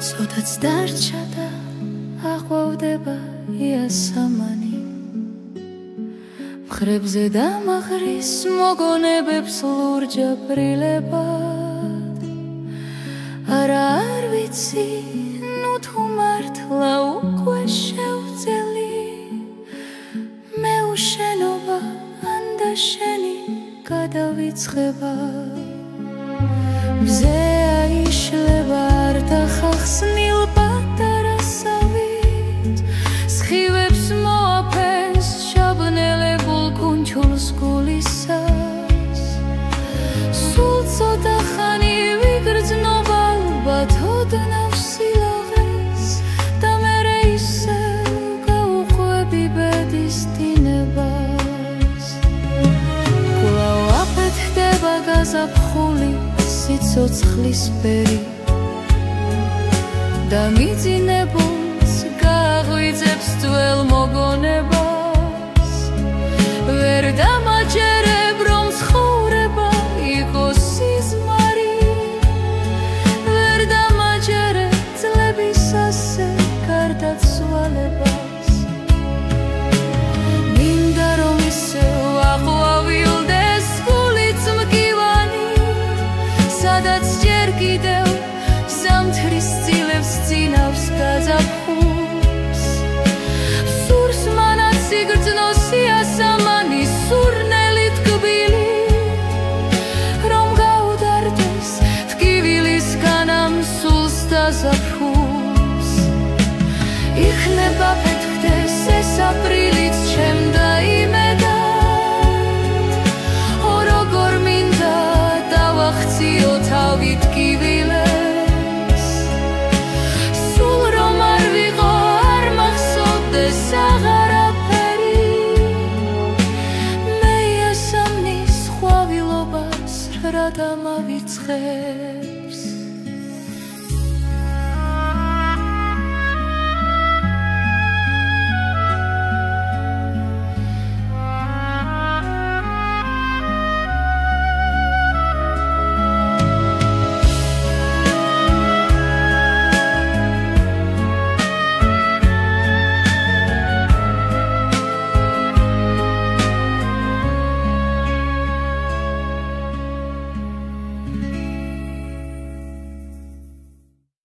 ცოტაც დარჩა და აყვავდება იასამანი მხრებზე დამაღრის მოგონებებს ლურჯ აპრილებად არა არ ვიცი ნუ თუ მართლა უკვე შევძელი მე უშენობა ან და შენი გადავიწყება მზე აიშლება არ დახახსნილ პატარასავით სხივებს მოაფენს ჩაბნელებულ კუნჩულს გულისას სულ ცოტა ხანი ვიგრძნობა ალბათ ოდნავ სილაღეს და მერე ისევ გავუყვები ბედის დინებას კვლავ აფეთქდება გაზაფხული სიცოცხლისფერი და მიძინებულს გააღვიძებს ძველ მოგონებას ვერ დამაჯერებ რომ ცხოვრება იყოს სიზმარი ვერ დამაჯერებ წლების ასე გარდაცვალებას მინდა რომ ისევ აყვავილდეს გულიც მგივანი სადაც ჯერ კიდევ ზამთრის წილებს წინავს გაზაფხულს სურს მანაც იგრძნოს იასამანი სურნელი თკბილი რომ გაუდარდეს თკივილისგან ამ სულს და ზაფხულს იქნება ფეთქდეს ეს აპრილიც ჩემ დაიმედად ო როგორ მინდა დავახციო თავი ტკივილებს სულ რომ არ ვიყო არ მახსოვდეს აღარაფერი მე იასამნის ყვავილობას რა დამავიწყე